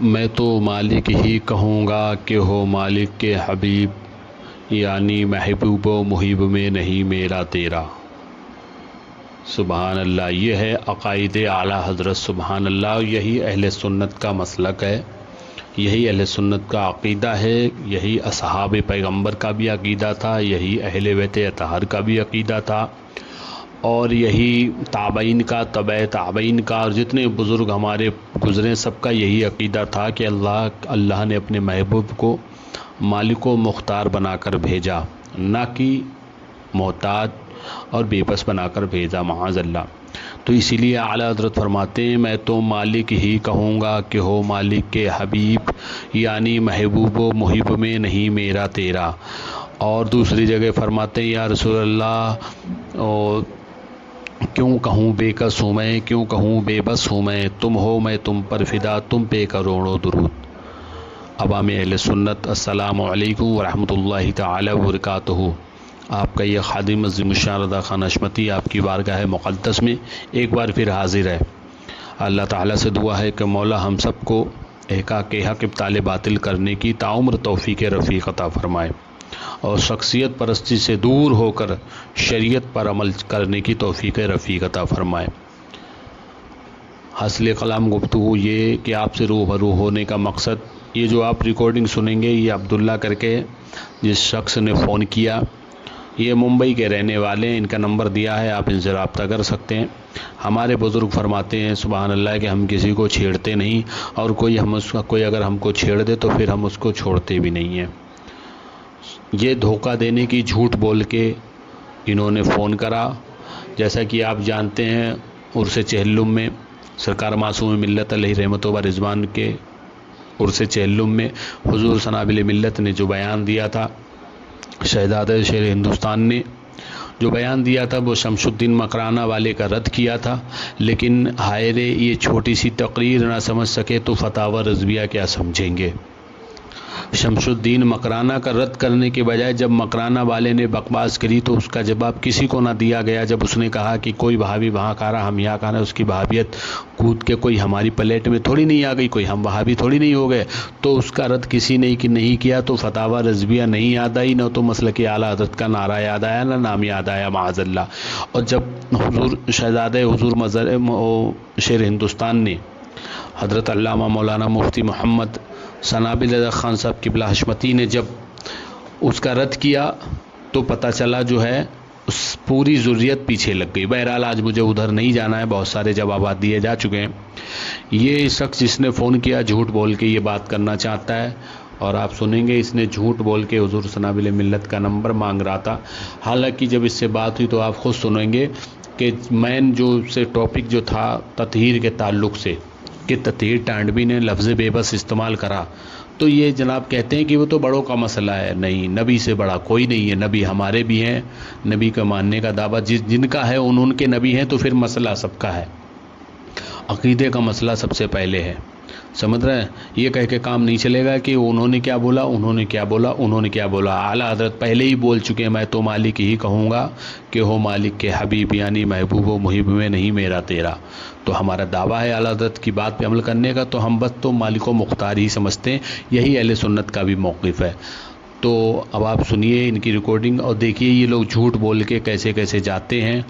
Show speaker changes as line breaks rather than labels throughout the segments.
मैं तो मालिक ही कहूँगा कि हो मालिक के हबीब, यानी महबूब व मुहिब में नहीं मेरा तेरा। सुबहान अल्लाह। ये है अक़ाइद आला हज़रत, सुबहान अल्लाह। यही अहले सुन्नत का मसलक है, यही अहले सुन्नत का अक़ीदा है, यही असहाब पैगंबर का भी अक़ीदा था, यही अहले बैत अतहर का भी अक़ीदा था, और यही ताबईन का, तबे ताबईन का, और जितने बुज़ुर्ग हमारे गुज़रे सबका यही अक़ीदा था कि अल्लाह ने अपने महबूब को मालिक व मुख्तार बनाकर भेजा, ना कि मोहताज और बेबस बनाकर भेजा, माअज़ल्लाह। तो इसीलिए आला हज़रत फरमाते हैं, मैं तो मालिक ही कहूँगा कि हो मालिक के हबीब, यानी महबूब व मुहिब में नहीं मेरा तेरा। और दूसरी जगह फरमाते हैं, या रसूल अल्लाह, और क्यों कहूँ बेकस हूँ मैं, क्यों कहूँ बेबस हूँ मैं, तुम हो मैं तुम पर फ़िदा, तुम पे करोड़ों दुरूद। अवाम अहले सुन्नत, अस्सलामु अलैकुम व रहमतुल्लाहि तआला व बरकातुहू। आपका ये खादिम अज़ीमुश्शान रज़ा ख़ान हशमती आपकी बारगाह मुक़द्दस में एक बार फिर हाज़िर है। अल्लाह ताला से दुआ है कि मौला हम सबको एहक़ाक़ हक़ इब्ताल बातिल करने की ताउम्र तौफ़ीक़ रफ़ीक़ अता फ़रमाए, और शख्सियत परस्ती से दूर होकर शरीयत पर अमल करने की तौफ़ीक़ रफ़ीक़ अता फ़रमाए। हासिल कलाम गुफ्तगू ये कि आपसे रूबरू होने का मकसद, ये जो आप रिकॉर्डिंग सुनेंगे ये अब्दुल्ला करके जिस शख्स ने फ़ोन किया, ये मुंबई के रहने वाले हैं, इनका नंबर दिया है, आप इनसे रब्ता कर सकते हैं। हमारे बुज़ुर्ग फरमाते हैं सुबहान अल्लाह कि हम किसी को छेड़ते नहीं, और कोई अगर हमको छेड़ दे तो फिर हम उसको छोड़ते भी नहीं हैं। ये धोखा देने की, झूठ बोल के इन्होंने फ़ोन करा। जैसा कि आप जानते हैं, उर्स चहल्लुम में सरकार मासूम मिल्लत अलैहि रहमत व रिज़वान के उर्स चहल्लुम में हुज़ूर सनाबिल मिल्लत ने जो बयान दिया था, शहज़ादे शेर हिंदुस्तान ने जो बयान दिया था, वो शमशुद्दीन मकराना वाले का रद्द किया था। लेकिन हाय रे, ये छोटी सी तकरीर ना समझ सके तो फतावा रज़विया क्या समझेंगे। शमशुद्दीन मकराना का रद्द करने के बजाय जब मकराना वाले ने बकवास करी तो उसका जवाब किसी को ना दिया गया। जब उसने कहा कि कोई भाभी वहाँ खा रहा, हम यहाँ खा रहे, उसकी भाभियत कूद के कोई हमारी प्लेट में थोड़ी नहीं आ गई, कोई हम वहाबी थोड़ी नहीं हो गए, तो उसका रद्द किसी ने कि नहीं किया। तो फतावा रज़विया नहीं याद आई, न तो मसलक आला हज़रत का नारा याद आया, ना नाम याद आया, माअज़ल्लाह। और जब हुज़ूर शहज़ादे हुज़ूर मज़र शेर हिंदुस्तान ने हज़रत अल्लामा मौलाना मुफ्ती मोहम्मद सनाबिल रज़ा ख़ान साहब क़िबला हशमती ने जब उसका रद्द किया, तो पता चला जो है उस पूरी ज़ुर्रियत पीछे लग गई। बहरहाल आज मुझे उधर नहीं जाना है, बहुत सारे जवाब दिए जा चुके हैं। ये शख्स जिसने फ़ोन किया झूठ बोल के ये बात करना चाहता है, और आप सुनेंगे इसने झूठ बोल के हुज़ूर सनाबिल मिल्लत का नंबर मांग रहा था। हालांकि जब इससे बात हुई तो आप खुद सुनेंगे कि मैन जो से टॉपिक जो था ततहीर के ताल्लुक़ से, कि ततहीर टांडवी ने लफ्ज़ बेबस इस्तेमाल करा, तो ये जनाब कहते हैं कि वो तो बड़ों का मसला है। नहीं, नबी से बड़ा कोई नहीं है। नबी हमारे भी हैं, नबी का मानने का दावा जिनका है उनके नबी हैं, तो फिर मसला सबका है। अक़ीदे का मसला सबसे पहले है, समझ रहे हैं। ये कह के काम नहीं चलेगा कि उन्होंने क्या बोला, उन्होंने क्या बोला, उन्होंने क्या बोला। आला हज़रत पहले ही बोल चुके हैं, मैं तो मालिक ही कहूँगा कि हो मालिक के हबीब, यानी महबूब व मुहिब में नहीं मेरा तेरा। तो हमारा दावा है आला हज़रत की बात पे अमल करने का, तो हम बस तो मालिक व मुख्तार ही समझते हैं। यही अहले सुन्नत का भी मौक़िफ़ है। तो अब आप सुनिए इनकी रिकॉर्डिंग और देखिए ये लोग झूठ बोल के कैसे कैसे जाते हैं।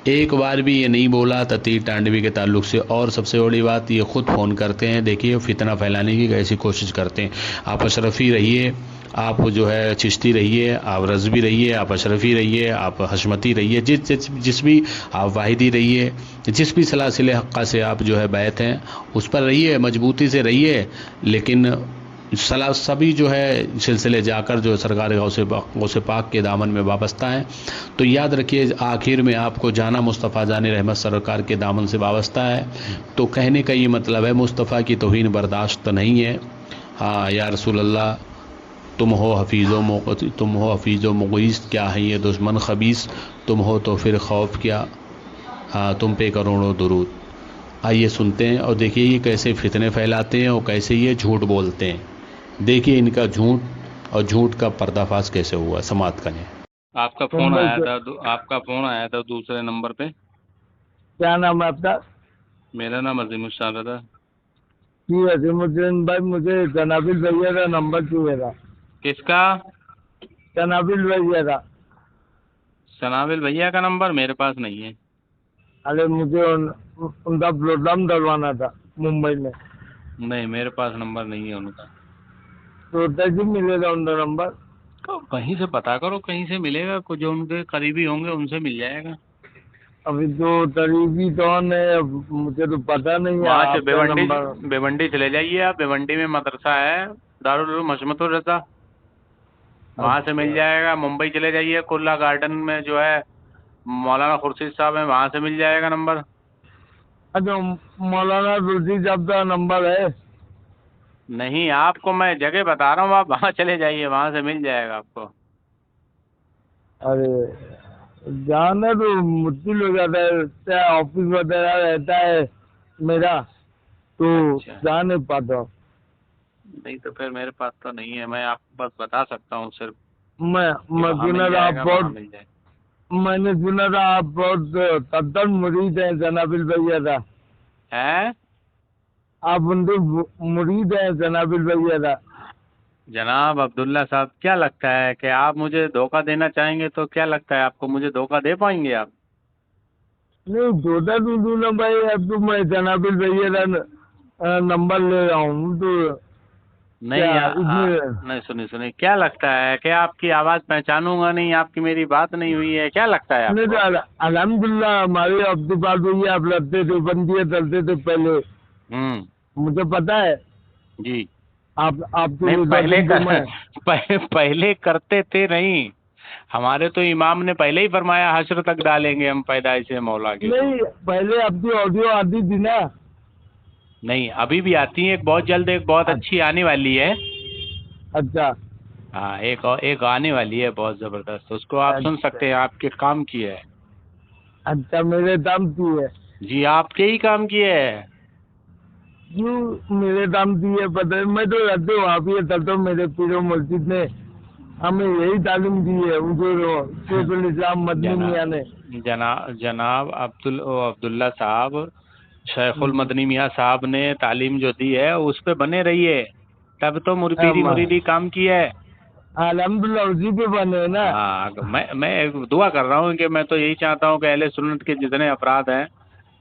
एक बार भी ये नहीं बोला ततहीर टांडवी के ताल्लुक़ से, और सबसे बड़ी बात ये ख़ुद फ़ोन करते हैं। देखिए फितना फैलाने की कैसी कोशिश करते हैं। आप अशरफ़ी रहिए, आप जो है चिश्ती रहिए, आप रज़वी रहिए, आप अशरफ़ी रहिए, आप हशमती रहिए, जिस भी आप वाहिदी रहिए, जिस भी सलासिल हक़्क़ा से आप जो है बैत हैं उस पर रहिए, मजबूती से रहिए। लेकिन सभी जो है सिलसिले जाकर जो सरकार गौसे पाक के दामन में वाबस्ता हैं। तो याद रखिए आखिर में आपको जाना मुस्तफ़ा जाने रहमत सरकार के दामन से वाबस्ता है। तो कहने का ये मतलब है मुस्तफ़ा की तौहीन बर्दाश्त नहीं है। हाँ या रसूल अल्लाह, तुम हो हफीज़ो मुग़ीस, क्या है ये दुश्मन ख़बीस, तुम हो तो फिर खौफ क्या, हाँ तुम पे करोड़ों दुरूद। आइए सुनते हैं और देखिए ये कैसे फितने फैलाते हैं और कैसे ये झूठ बोलते हैं। देखिए इनका झूठ और झूठ का पर्दाफाश कैसे हुआ, समाप्त करें। आपका फ़ोन
मुंबई
आया
से।
था, आपका फ़ोन आया था दूसरे नंबर पे।
क्या नाम है आपका?
मेरा नाम अज़ीमुश्शान था।
जी अजीमुद्दीन भाई, मुझे जनाबिल भैया का नंबर चाहिए था।
किसका?
जनाबिल भैया का।
सनाबिल भैया का नंबर मेरे पास नहीं है।
अरे मुझे उनका प्रोग्राम डलवाना था मुंबई में।
नहीं, मेरे पास नंबर नहीं है उनका।
तो कैसे मिलेगा उनका नंबर?
तो कहीं से पता करो, कहीं से मिलेगा, कुछ जो उनके करीबी होंगे उनसे मिल जाएगा।
अभी तो करीबी कौन है, अब मुझे तो पता नहीं है
वहाँ से
आपका
भिवंडी,
नंबर।
भिवंडी चले जाइए आप। भिवंडी में मदरसा है, दारुल उलूम हशमतुर रज़ा, वहाँ से मिल
अच्छा
जाएगा। मुंबई चले जाइए, कुर्ला गार्डन में जो है मौलाना खुर्शीद साहब हैं, वहाँ से मिल जाएगा नंबर।
अच्छा, मौलाना रुचि साहब का नंबर है?
नहीं, आपको मैं जगह बता रहा हूँ, आप वहाँ चले जाइए, वहाँ से मिल जाएगा आपको।
अरे जाना तो मुश्किल हो जाता है, क्या ऑफिस वगैरह रहता है मेरा, तो
अच्छा,
जा नहीं पाता।
नहीं तो फिर मेरे पास तो नहीं है, मैं आपको बस बता सकता हूँ सिर्फ
मैं
कि
मैं
वहाँ
सुना
मिल
था आप
जाएगा, वहाँ
बहुत,
मिल जाएगा।
मैंने सुना था आप बहुत कद्दर मुरीद हैं जनाबिल भैया का।
हैं?
आप उनके मुरीद हैं जनाबिल भैया का।
जनाब अब्दुल्ला साहब, क्या लगता है कि आप मुझे धोखा देना चाहेंगे? तो क्या लगता है आपको, मुझे धोखा दे पाएंगे आप?
नहीं छोटा दूधू ना भाई, अब तो मैं जनाबिल भैया का नंबर ले रहा हूँ, तो क्या
नहीं
इसमें?
नहीं, सुनिए सुनिए, क्या लगता है कि आपकी आवाज़ पहचानूंगा नहीं? आपकी मेरी बात नहीं हुई है, क्या लगता है
नहीं तो
आपको?
अल्हम्दुलिल्लाह हमारे अब तो बात हुई है, आप लगते थे बंदियाँ चलते थे पहले,
हम्म।
मुझे पता है।
जी।
आपके
नहीं,
जैसा
पहले
बिंदु
कर,
में।
पहले करते थे नहीं। हमारे तो इमाम ने पहले ही फरमाया, हश्र तक डालेंगे हम पैदाइश मौला की।
नहीं पहले आपकी ऑडियो आती थी ना।
नहीं, अभी भी आती है, एक बहुत जल्द एक बहुत अच्छी आने वाली है।
अच्छा
हाँ, एक आने वाली है बहुत ज़बरदस्त, उसको आप सुन
अच्छा।
सकते हैं, आपके काम की है।
अच्छा मेरे दाम की है?
जी, आपके ही काम की है।
क्यों मेरे दाम की है? पता है, मैं तो रहते वहाँ भी चलता हूँ, मेरे पीरो मस्जिद ने हमें यही तालीम दी है, उनको शेखुल इस्लाम मदनी
जना
मियाँ ने।
जनाब अब्दुल्ला साहब, शेखुल मदनी मियाँ साहब ने तालीम जो दी है उस पे बने रहिए, तब तो पीरी मुरीदी काम की है।
अल्हम्दुलिल्लाह उसी पे बने हैं ना।
हाँ, मैं दुआ कर रहा हूँ कि मैं तो यही चाहता हूँ कि अहले सुन्नत के जितने अफराद हैं,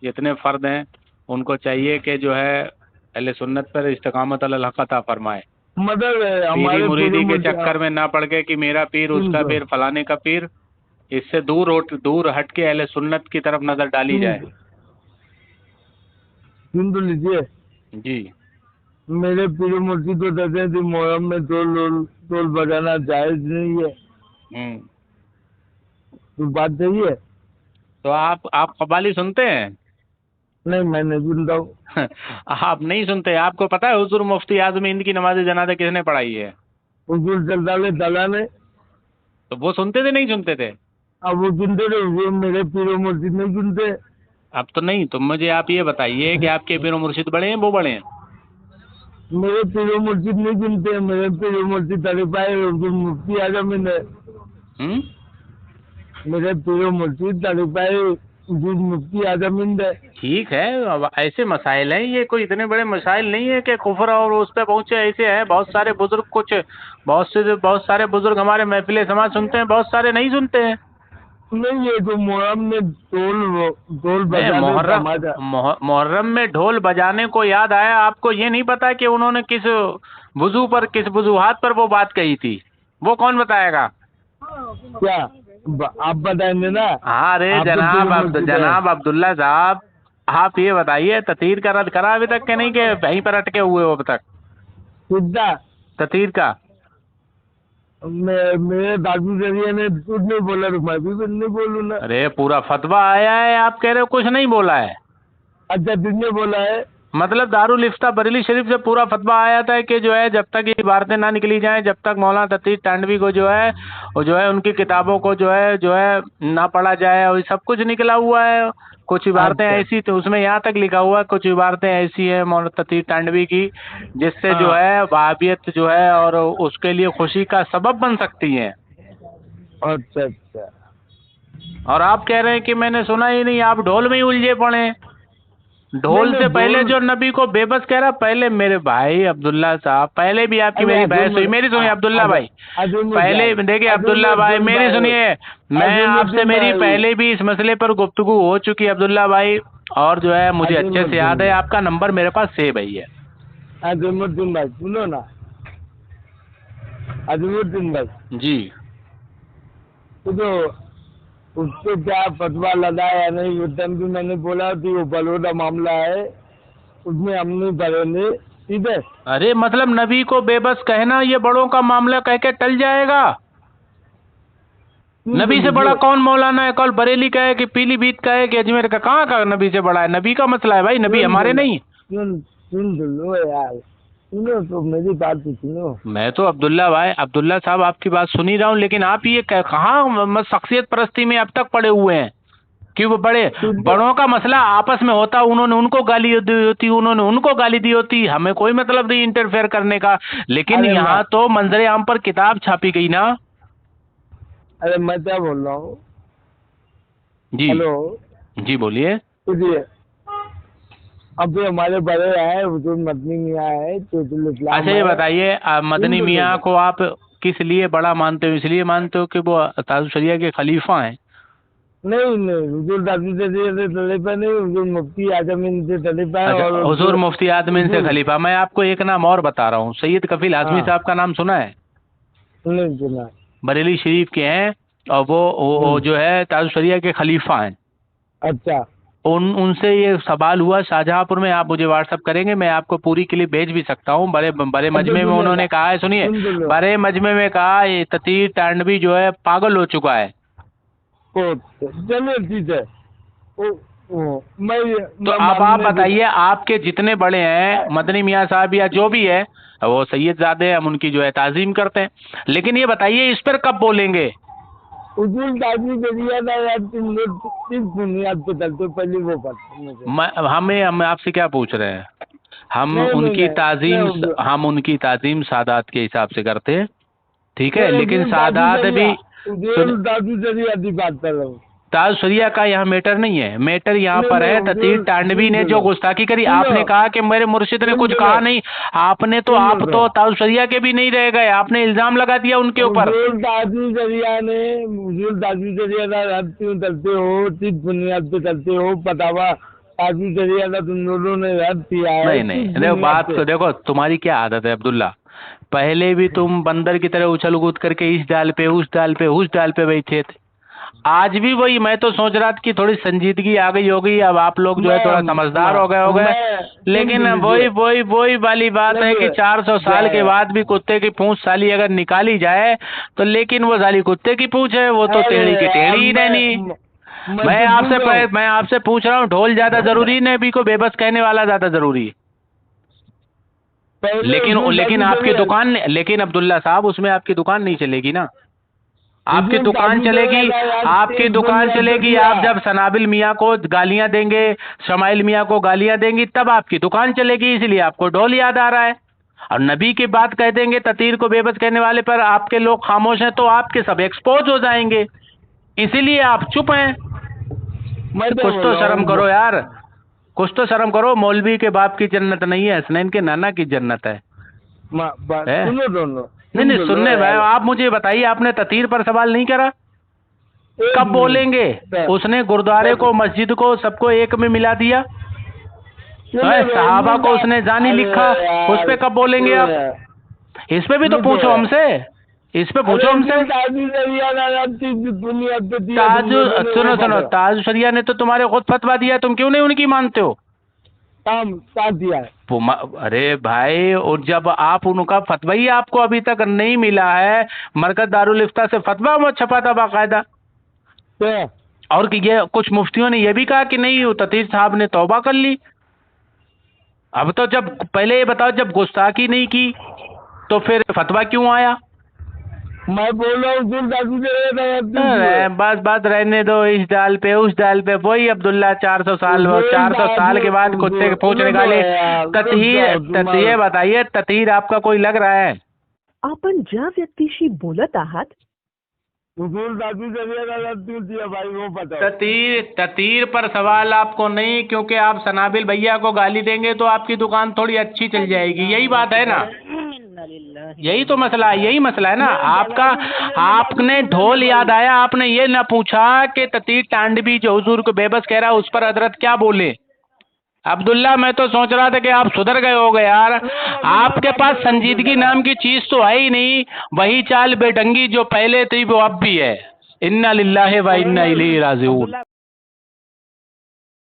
जितने फ़र्द हैं, उनको चाहिए कि जो है अहले सुन्नत पर इस्तिकामत अलल हक़ अता फरमाए।
मतलब
पीरी
हमारे पीरो
मुरीदी के चक्कर
मस्जिद।
में ना पड़ के कि मेरा पीर, उसका
सुन
पीर, फलाने का पीर, इससे दूर हट के अहले सुन्नत की तरफ नज़र डाली
सुन
जाए।
सुन तो लीजिए,
जी।
मेरे पीरो मुर्शिद तो कहते थे मोहर्रम में ढोल बजाना जायज नहीं है।
हम्म।
तो बात सही है?
तो आप कव्वाली सुनते हैं?
नहीं मैं नहीं सुनता हूँ।
आप नहीं सुनते? आपको पता है हुजूर मुफ्ती आज़म हिंद की नमाज जनाजा किसने पढ़ाई है?
हुजूर चलता तला ने।
तो वो सुनते थे, नहीं सुनते थे?
अब वो सुनते थे, वो मेरे पीरो मुर्शिद नहीं सुनते।
अब तो नहीं, तो मुझे आप ये बताइए कि आपके पीर मुर्शिद बड़े हैं, वो बड़े हैं?
मेरे पीरो मुर्शिद नहीं सुनते, मेरे पीरो मुर्शिद तरीफाए हुजूर मुफ्ती आजम हिंद है।
हम्म।
मेरे पीरो मुर्शिद तरीफाए हुजूर मुफ्ती आजम हिंद है।
ठीक है, अब ऐसे मसाइल हैं, ये कोई इतने बड़े मसाइल नहीं है कि कुफर और उस पे पहुंचे। ऐसे हैं बहुत सारे बुजुर्ग, बहुत सारे बुजुर्ग हमारे महफिल समाज सुनते हैं, बहुत सारे नहीं सुनते हैं।
नहीं ये तो मोहर्रम में ढोल ढोल
नहीं,
बजाने समाजा।
मुहर्रम में ढोल बजाने को याद आया, आपको ये नहीं पता कि उन्होंने किस वजूहात पर वो बात कही थी? वो कौन बताएगा?
क्या आप बताएंगे ना?
हाँ, अरे
आप तो पीरो मुर्शिद है।
जनाब अब्दुल्ला साहब, आप ये बताइए, ततीर का रद्द करा अभी तक के नहीं, कि वहीं पर अटके हुए हो अब तक
कितना?
ततीर का?
मेरे दादू जरिए ने कुछ नहीं बोला तो मैं भी कुछ नहीं बोलूँ ना।
अरे पूरा फतवा आया है, आप कह रहे हो कुछ नहीं बोला है?
अच्छा किसने बोला है?
मतलब दारुल इफ्ता बरेली शरीफ से पूरा फतवा आया था कि जो है जब तक ये इबारतें ना निकली जाएं, जब तक मौलाना तकीय टांडवी को जो है, वो जो है उनकी किताबों को जो है ना पढ़ा जाए, और ये सब कुछ निकला हुआ है। कुछ इबारतें
अच्छा
ऐसी, तो उसमें यहाँ तक लिखा हुआ है, कुछ इबारतें ऐसी है मौलाना तकीय टांडवी की जिससे जो
हाँ
है वहाबियत जो है और उसके लिए खुशी का सबब बन सकती हैं।
अच्छा अच्छा।
और आप कह रहे हैं कि मैंने सुना ही नहीं, आप ढोल में ही उलझे पड़े हैं। ढोल
नहीं,
से पहले
ढोल-
जो नबी को बेबस कह रहा, पहले मेरे भाई अब्दुल्ला साहब, पहले भी आपकी मेरी बहस हुई, मेरी सुनिए अब्दुल्ला भाई, पहले देखिए अब्दुल्ला भाई मेरी सुनिए, मैं आपसे मेरी पहले भी इस मसले पर गुफ्तगू हो चुकी है अब्दुल्ला भाई, और जो है मुझे अच्छे से याद है, आपका नंबर मेरे पास सेव है।
अजमुद्दीन भाई सुनो ना, अजमुद्दीन भाई
जी
तो उसको क्या फतवा लगा या नहीं, उस टाइम भी मैंने बोला कि वो बलौदा मामला है, उसमें हम नहीं पढ़ेंगे, ठीक है।
अरे मतलब नबी को बेबस कहना ये बड़ों का मामला कह के टल जाएगा? नबी से बड़ा कौन मौलाना है? कल बरेली का है कि पीलीभीत का है कि अजमेर का? कहाँ का नबी से बड़ा है? नबी का मसला है भाई, नबी हमारे नहीं।
सुन लो यार, सुनो तो मेरी बात तो सुनो।
मैं तो अब्दुल्ला भाई, अब्दुल्ला साहब आपकी बात सुन ही रहा हूँ, लेकिन आप ये कहाँ शख्सियत परस्ती में अब तक पड़े हुए हैं कि वो बड़ों का मसला आपस में होता, उन्होंने उनको गाली दी होती, उन्होंने उनको गाली दी होती, हमें कोई मतलब नहीं इंटरफेयर करने का, लेकिन
अरे
यहाँ तो मंजरे आम पर किताब छापी गई ना।
अरे मैं क्या बोल रहा हूँ,
जी
हेलो,
जी बोलिए।
सुनिए, अब जो हमारे बड़े हैं जो मदनी मियाँ है, शैखुल इस्लाम
अच्छा ये
है,
बताइए, मदनी मियाँ को आप किस लिए बड़ा मानते हो? इसलिए मानते हो कि वो ताजुल शरिया के खलीफा हैं?
नहीं नहीं, हुजूर दादी से तलीफा नहीं, हुजूर मुफ्ती आजम इनसे तलीफा है।
अच्छा,
और
हुजूर मुफ्ती आदमीन से खलीफा। मैं आपको एक नाम और बता रहा हूँ, सैयद कफील आजमी
हाँ।
साहब का नाम सुना है?
नहीं सुना।
बरेली शरीफ के हैं, और वो जो है ताजुल शरिया के खलीफा हैं।
अच्छा,
उनसे ये सवाल हुआ शाहजहांपुर में, आप मुझे व्हाट्सअप करेंगे, मैं आपको पूरी क्लिप भेज भी सकता हूँ। बड़े मजमे में उन्होंने कहा है, सुनिए, बड़े मजमे में कहा ये ततीर तांडवी जो है पागल हो चुका है।
चलिए ठीक है।
तो अब आप बताइए, आपके जितने बड़े हैं मदनी मियाँ साहब या जो भी है, वो सैयद ज़ादे, हम उनकी जो है ताजीम करते हैं, लेकिन ये बताइए इस पर कब बोलेंगे?
उजूल दादी जरिया ना यार, तुम लोग किस बुनियाद पे चलते हो, पहले वो बात।
हम आपसे क्या पूछ रहे हैं? हम
नहीं,
उनकी
नहीं,
ताजीम,
नहीं,
हम उनकी ताजीम सादात के हिसाब से करते हैं, ठीक है,
नहीं,
लेकिन
उजूल
सादात भी
उजूल दादी जरिया की बात कर रहा हूँ।
ताज शरिया का यहाँ मैटर नहीं है, मैटर यहाँ पर है ततीर तांडवी ने जो गुस्ताखी करी। आपने कहा कि मेरे मुर्शिद ने कुछ कहा नहीं, आपने तो आप तो ताज शरिया के भी नहीं रह गए, आपने इल्जाम लगा दिया उनके ऊपर।
हुजूर दादी जरिया ने, हुजूर दादी जरिया ना रद्द क्यों करते हो, किस बुनियाद पे करते हो, बतावा। दादी जरिया का तुम लोगों ने रद्द किया है।
नहीं नहीं, देखो बात को देखो, तुम्हारी क्या आदत है अब्दुल्ला, पहले भी तुम बंदर की तरह उछल कूद करके इस डाल पे उस डाल पे उस डाल पे बैठे थे, आज भी वही। मैं तो सोच रहा था कि थोड़ी संजीदगी आ गई होगी, अब आप लोग जो है थोड़ा समझदार हो गए, लेकिन वही वाली बात है कि 400 साल के बाद भी कुत्ते की पूंछ साली अगर निकाली जाए तो, लेकिन वो साली कुत्ते की पूंछ है, वो तो टेढ़ी की टेढ़ी ही रहनी। मैं आपसे पूछ रहा हूँ, ढोल ज्यादा जरूरी, नबी को बेबस कहने वाला ज्यादा जरूरी? लेकिन आपकी दुकान, लेकिन अब्दुल्ला साहब उसमें आपकी दुकान नहीं चलेगी ना। आपकी दुकान चलेगी, आपकी दुकान चलेगी आप जब सनाबिल मियाँ को गालियां देंगे, शमाइल मियाँ को गालियां देंगी, तब आपकी दुकान चलेगी। इसलिए आपको ढोल याद आ रहा है, और नबी की बात कह देंगे ततीर को बेबस कहने वाले पर आपके लोग खामोश हैं, तो आपके सब एक्सपोज हो जाएंगे, इसीलिए आप चुप हैं। कुछ तो शर्म करो यार, कुछ तो शर्म करो। मौलवी के बाप की जन्नत नहीं है, हसनैन के नाना की जन्नत है।
सुनो दोनों,
नहीं सुनने भाई, आप मुझे बताइए, आपने ततीर पर सवाल नहीं करा? कब बोलेंगे? उसने गुरुद्वारे को, मस्जिद को, सबको एक में मिला दिया, सहाबा को उसने जानी लिखा, उस पे कब बोलेंगे आप? इस पे भी तो पूछो हमसे, इस पे पूछो हमसे। सुनो, ताज शरिया ने तो तुम्हारे खुद फतवा दिया, तुम क्यों नहीं उनकी मानते हो?
दिया है।
अरे भाई, और जब आप उनका फतवा ही आपको अभी तक नहीं मिला है, मरकज दारुल इफ्ता से फतवा छपा था बाकायदा, और कि ये कुछ मुफ्तियों ने ये भी कहा कि नहीं, ततीर साहब ने तौबा कर ली। अब तो जब पहले ये बताओ, जब गुस्ताखी नहीं की तो फिर फतवा क्यों आया?
मैं बोल रहा हूँ
बस रहने दो, इस डाल पे उस डाल पे, वही अब्दुल्ला 400 साल के बाद कुत्ते के पूंछ निकाले। ततीर बताइए, ततीर आपका कोई लग रहा है?
आपण ज्या व्यक्तीशी बोलत आहात
हुजूर दादी जरिएगा गलती दिया भाई वो बताओ।
ततीर पर सवाल आपको नहीं, क्योंकि आप सनाबिल भैया को गाली देंगे तो आपकी दुकान थोड़ी अच्छी चल जाएगी, यही बात है ना। यही तो मसला है, यही मसला है ना आपका। आपने ढोल याद आया, आपने ये ना पूछा कि ततीर टांडवी जो हुजूर को बेबस कह रहा है उस पर हजरत क्या बोले। अब्दुल्ला मैं तो सोच रहा था कि आप सुधर गए होगे यार, आपके पास संजीदगी नाम की चीज तो है ही नहीं, वही चाल बेढंगी जो पहले थी वो अब भी है। इन्ना लिल्लाहि व इन्ना इलैहि राजिऊन।